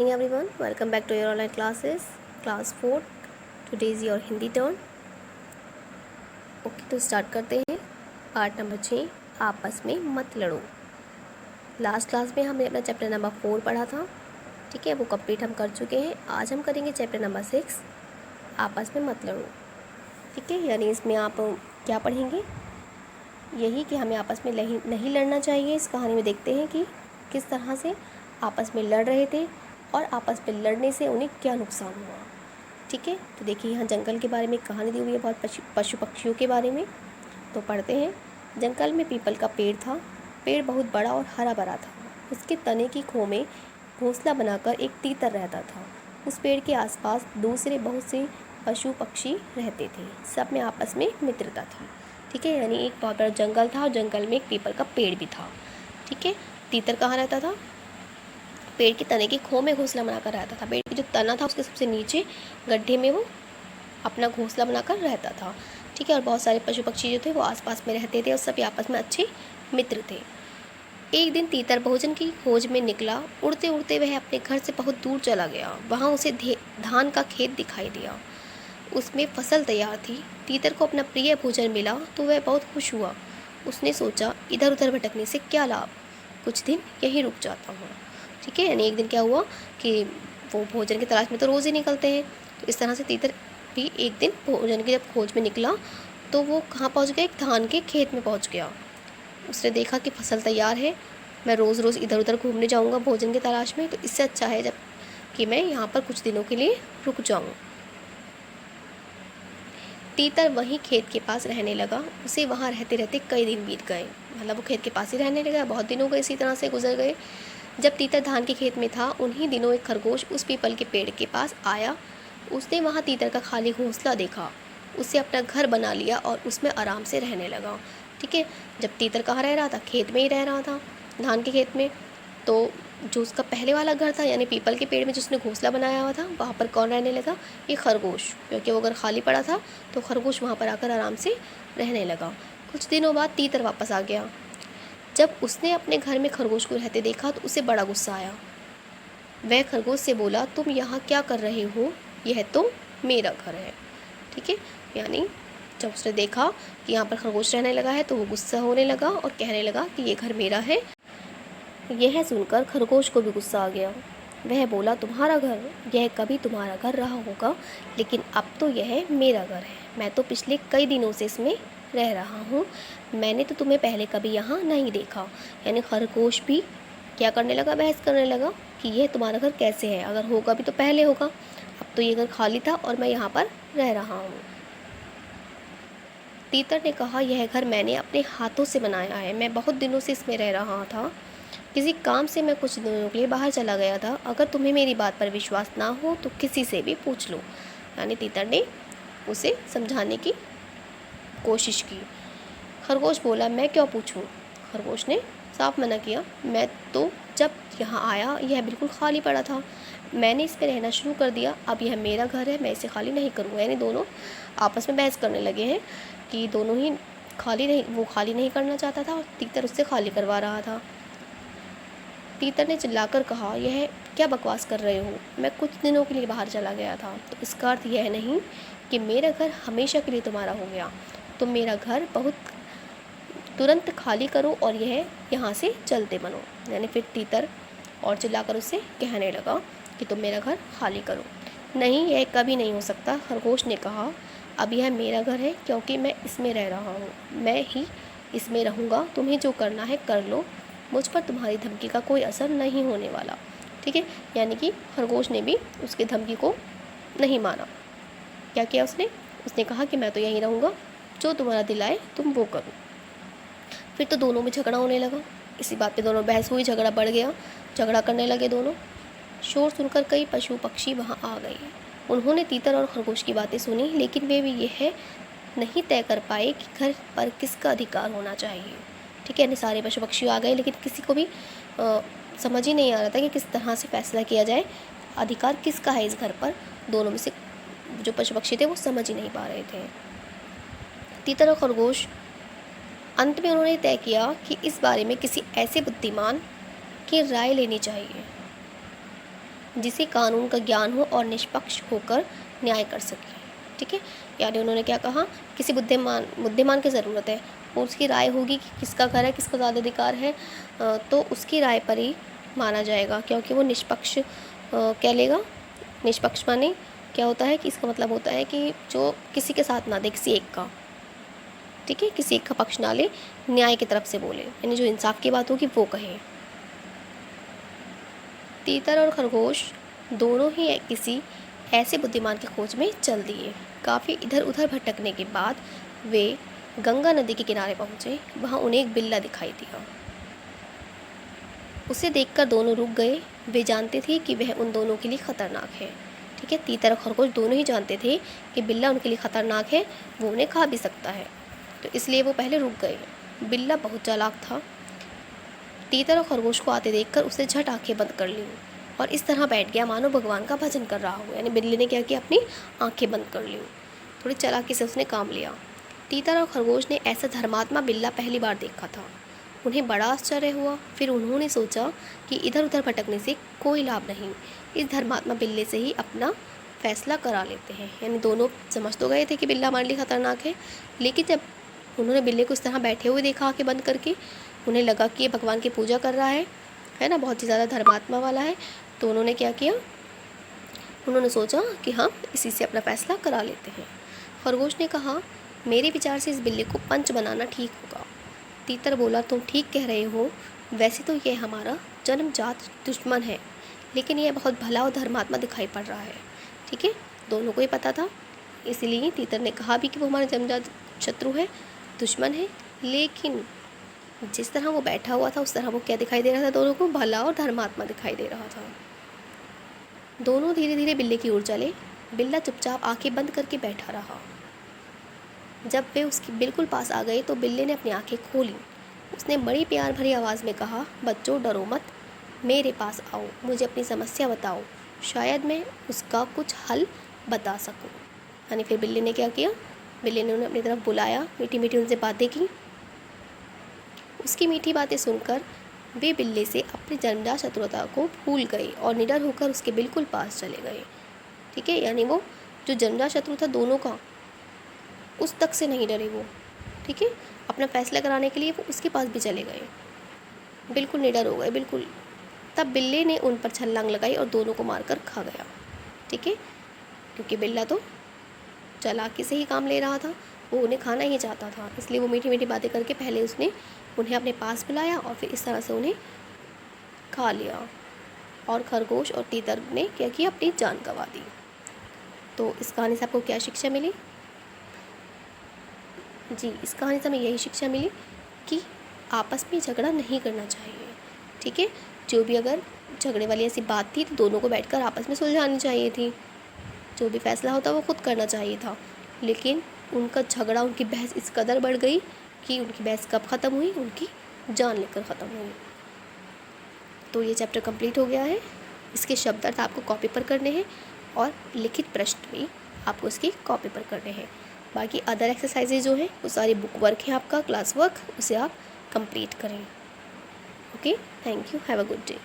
Evening everyone, welcome back to your online classes, class 4. Today is your Hindi turn. Okay, तो start करते हैं। Part number 6, आपस में मत लड़ो। लास्ट क्लास में हमने अपना चैप्टर नंबर 4 पढ़ा था, ठीक है, वो कंप्लीट हम कर चुके हैं। आज हम करेंगे चैप्टर नंबर 6, आपस में मत लड़ो, ठीक है। यानी इसमें आप क्या पढ़ेंगे, यही कि हमें आपस में नहीं लड़ना चाहिए। इस कहानी में देखते हैं कि किस तरह से आपस में लड़ रहे थे और आपस में लड़ने से उन्हें क्या नुकसान हुआ, ठीक है। तो देखिए, यहाँ जंगल के बारे में कहानी दी हुई है, बहुत पशु पक्षियों के बारे में। तो पढ़ते हैं। जंगल में पीपल का पेड़ था। पेड़ बहुत बड़ा और हरा भरा था। उसके तने की खो में घोंसला बनाकर एक तीतर रहता था। उस पेड़ के आसपास दूसरे बहुत से पशु पक्षी रहते थे। सब में आपस में मित्रता थी, ठीक है। यानी एक बहुत बड़ा जंगल था और जंगल में एक पीपल का पेड़ भी था, ठीक है। तीतर कहाँ रहता था? पेड़ के तने की खो में घोंसला बनाकर रहता था। पेड़ की जो तना था उसके सबसे नीचे गड्ढे में वो अपना घोंसला बनाकर रहता था, ठीक है। और बहुत सारे पशु पक्षी जो थे वो आसपास में रहते थे और सभी आपस में अच्छे मित्र थे। एक दिन तीतर भोजन की खोज में निकला। उड़ते उड़ते वह अपने घर से बहुत दूर चला गया। वहाँ उसे धान का खेत दिखाई दिया। उसमें फसल तैयार थी। तीतर को अपना प्रिय भोजन मिला तो वह बहुत खुश हुआ। उसने सोचा, इधर उधर भटकने से क्या लाभ, कुछ दिन यहीं रुक जाता हूँ, ठीक है। यानी एक दिन क्या हुआ कि वो भोजन की तलाश में तो रोज़ ही निकलते हैं, तो इस तरह से तीतर भी एक दिन भोजन की जब खोज में निकला तो वो कहाँ पहुँच गया? एक धान के खेत में पहुँच गया। उसने देखा कि फसल तैयार है, मैं रोज़ रोज़ इधर उधर घूमने जाऊँगा भोजन की तलाश में, तो इससे अच्छा है जब कि मैं यहाँ पर कुछ दिनों के लिए रुक जाऊँ। तीतर वहीं खेत के पास रहने लगा। उसे वहाँ रहते रहते कई दिन बीत गए, मतलब वो खेत के पास ही रहने लगा। बहुत दिन हो गए, इसी तरह से गुजर गए। जब तीतर धान के खेत में था, उन्हीं दिनों एक खरगोश उस पीपल के पेड़ के पास आया। उसने वहाँ तीतर का खाली घोंसला देखा, उसे अपना घर बना लिया और उसमें आराम से रहने लगा, ठीक है। जब तीतर कहाँ रह रहा था? खेत में ही रह रहा था, धान के खेत में। तो जो उसका पहले वाला घर था, यानी पीपल के पेड़ में जिसने घोंसला बनाया हुआ था, वहाँ पर कौन रहने लगा? ये खरगोश, क्योंकि वो घर खाली पड़ा था तो खरगोश वहाँ पर आकर आराम से रहने लगा। कुछ दिनों बाद तीतर वापस आ गया। जब उसने अपने घर में खरगोश को रहते देखा तो उसे बड़ा गुस्सा आया। वह खरगोश से बोला, तुम यहाँ क्या कर रहे हो? यह तो मेरा घर है, ठीक है। यानी जब उसने देखा कि यहाँ पर खरगोश रहने लगा है तो वो गुस्सा होने लगा और कहने लगा कि ये घर मेरा है। यह सुनकर खरगोश को भी गुस्सा आ गया। वह बोला, तुम्हारा घर? यह कभी तुम्हारा घर रहा होगा, लेकिन अब तो यह मेरा घर है। मैं तो पिछले कई दिनों से इसमें रह रहा हूँ। मैंने तो तुम्हें पहले कभी यहाँ नहीं देखा। यानी खरगोश भी क्या करने लगा? बहस करने लगा कि यह तुम्हारा घर कैसे है, अगर होगा भी तो पहले होगा, अब तो ये घर खाली था और मैं यहाँ पर रह रहा हूँ। तीतर ने कहा, यह घर मैंने अपने हाथों से बनाया है। मैं बहुत दिनों से इसमें रह रहा था। किसी काम से मैं कुछ दिनों के लिए बाहर चला गया था। अगर तुम्हें मेरी बात पर विश्वास ना हो तो किसी से भी पूछ लो। यानी तीतर ने उसे समझाने की कोशिश की। खरगोश बोला, मैं क्यों पूछूं? खरगोश ने साफ मना किया। मैं तो जब यहाँ आया यह बिल्कुल खाली पड़ा था, मैंने इस पर रहना शुरू कर दिया। अब यह मेरा घर है, मैं इसे खाली नहीं करूँगा। यानी दोनों आपस में बहस करने लगे हैं कि दोनों ही वो खाली नहीं करना चाहता था और तीतर उससे खाली करवा रहा था। तीतर ने चिल्लाकर कहा, यह क्या बकवास कर रहे हो? मैं कुछ दिनों के लिए बाहर चला गया था, तो इसका अर्थ यह नहीं कि मेरा घर हमेशा के लिए तुम्हारा हो गया। तुम मेरा घर बहुत तुरंत खाली करो और यह यहाँ से चलते बनो। यानी फिर तीतर और चिल्लाकर उससे कहने लगा कि तुम मेरा घर खाली करो। नहीं, यह कभी नहीं हो सकता, खरगोश ने कहा। अब यह मेरा घर है क्योंकि मैं इसमें रह रहा हूँ, मैं ही इसमें रहूँगा। तुम्हें जो करना है कर लो, मुझ पर तुम्हारी धमकी का कोई असर नहीं होने वाला, ठीक है। यानी कि खरगोश ने भी उसकी धमकी को नहीं माना। क्या किया उसने कहा कि मैं तो यहीं रहूँगा, जो तुम्हारा दिल आए तुम वो करो। फिर तो दोनों में झगड़ा होने लगा। इसी बात पे दोनों बहस हुई, झगड़ा बढ़ गया, झगड़ा करने लगे दोनों। शोर सुनकर कई पशु पक्षी वहाँ आ गए। उन्होंने तीतर और खरगोश की बातें सुनी, लेकिन वे भी यह नहीं तय कर पाए कि घर पर किसका अधिकार होना चाहिए, ठीक है। यानी सारे पशु पक्षी आ गए, लेकिन किसी को भी समझ ही नहीं आ रहा था कि किस तरह से फैसला किया जाए, अधिकार किसका है इस घर पर। दोनों में से जो पशु पक्षी थे वो समझ ही नहीं पा रहे थे। तीतर और खरगोश अंत में उन्होंने तय किया कि इस बारे में किसी ऐसे बुद्धिमान की राय लेनी चाहिए। जिसे कानून का ज्ञान हो और निष्पक्ष होकर न्याय कर सके। ठीक है, यानी उन्होंने क्या कहा, किसी बुद्धिमान की ज़रूरत है और उसकी राय होगी कि किसका घर है, किसका ज़्यादा अधिकार है, तो उसकी राय पर ही माना जाएगा, क्योंकि वो निष्पक्ष क्या लेगा। निष्पक्ष माने क्या होता है कि इसका मतलब होता है कि जो किसी के साथ ना दे, किसी एक का, ठीक है, किसी एक का पक्ष ना ले, न्याय की तरफ से बोले, यानी जो इंसाफ की बात होगी वो कहे। तीतर और खरगोश दोनों ही किसी ऐसे बुद्धिमान की खोज में चल दिए। काफ़ी इधर उधर भटकने के बाद वे गंगा नदी के किनारे पहुँचे। वहाँ उन्हें एक बिल्ला दिखाई दिया। उसे देखकर दोनों रुक गए। वे जानते थे कि वह उन दोनों के लिए ख़तरनाक है। ठीक है, तीतर और खरगोश दोनों ही जानते थे कि बिल्ला उनके लिए ख़तरनाक है, वो उन्हें खा भी सकता है, तो इसलिए वो पहले रुक गए। बिल्ला बहुत चालाक था। तीतर और खरगोश को आते देखकर उसने झट आंखें बंद कर लीं और इस तरह बैठ गया मानो भगवान का भजन कर रहा हो। यानी बिल्ली ने क्या किया, अपनी आंखें बंद कर लीं, थोड़ी चालाकी से उसने काम लिया। तीतर और खरगोश ने ऐसा धर्मात्मा बिल्ला पहली बार देखा था। उन्हें बड़ा आश्चर्य हुआ। फिर उन्होंने सोचा कि इधर उधर भटकने से कोई लाभ नहीं, इस धर्मात्मा बिल्ले से ही अपना फैसला करा लेते हैं। यानी दोनों समझ तो गए थे कि बिल्ला हमारे लिए ख़तरनाक है, लेकिन जब उन्होंने बिल्ले को इस तरह बैठे हुए देखा आंखें बंद करके, उन्हें लगा कि ये भगवान की पूजा कर रहा है ना, बहुत ही ज़्यादा धर्मात्मा वाला है, तो उन्होंने क्या किया, उन्होंने सोचा कि हम इसी से अपना फैसला करा लेते हैं। खरगोश ने कहा, मेरे विचार से इस बिल्ली को पंच बनाना ठीक होगा। तीतर बोला, तुम ठीक कह रहे हो, वैसे तो ये हमारा जन्मजात दुश्मन है, लेकिन यह बहुत भला और धर्मात्मा दिखाई पड़ रहा है। ठीक है, दोनों को ही पता था, इसलिए तीतर ने कहा भी कि वो हमारा जन्मजात शत्रु है, दुश्मन है, लेकिन जिस तरह वो बैठा हुआ था उस तरह वो क्या दिखाई दे रहा था, दोनों को भला और धर्मात्मा दिखाई दे रहा था। दोनों धीरे धीरे बिल्ले की ओर चले। बिल्ला चुपचाप आंखें बंद करके बैठा रहा। जब वे उसके बिल्कुल पास आ गए तो बिल्ले ने अपनी आंखें खोली। उसने बड़ी प्यार भरी आवाज़ में कहा, बच्चों डरो मत, मेरे पास आओ, मुझे अपनी समस्या बताओ, शायद मैं उसका कुछ हल बता सकूं। यानी फिर बिल्ले ने क्या किया, बिल्ले ने उन्हें अपनी तरफ बुलाया, मीठी मीठी उनसे बातें की। उसकी मीठी बातें सुनकर वे बिल्ले से अपनी जन्मजात शत्रुता को भूल गए और निडर होकर उसके बिल्कुल पास चले गए। ठीक है, यानी वो जो जन्मजात शत्रु था दोनों का, उस तक से नहीं डरे वो। ठीक है, अपना फैसला कराने के लिए वो उसके पास भी चले गए, बिल्कुल निडर हो गए, बिल्कुल। तब बिल्ले ने उन पर छलांग लगाई और दोनों को मारकर खा गया। ठीक है, क्योंकि बिल्ला तो चालाकी से ही काम ले रहा था, वो उन्हें खाना ही चाहता था, इसलिए वो मीठी मीठी बातें करके पहले उसने उन्हें अपने पास बुलाया और फिर इस तरह से उन्हें खा लिया। और खरगोश और तीतर ने क्या किया, अपनी जान गंवा दी। तो इस कहानी से आपको क्या शिक्षा मिली? जी, इस कहानी से हमें यही शिक्षा मिली कि आपस में झगड़ा नहीं करना चाहिए। ठीक है, जो भी अगर झगड़े वाली ऐसी बात थी तो दोनों को बैठकर आपस में सुलझानी चाहिए थी। जो भी फैसला होता वो खुद करना चाहिए था, लेकिन उनका झगड़ा, उनकी बहस इस कदर बढ़ गई कि उनकी बहस कब ख़त्म हुई, उनकी जान लेकर ख़त्म हुई। तो ये चैप्टर कंप्लीट हो गया है। इसके शब्द अर्थ आपको कॉपी पर करने हैं और लिखित प्रश्न भी आपको इसकी कॉपी पर करने हैं। बाकी अदर एक्सरसाइजेज जो है वो सारी बुक वर्क है आपका, क्लास वर्क, उसे आप कंप्लीट करें। Okay, thank you, have a good day.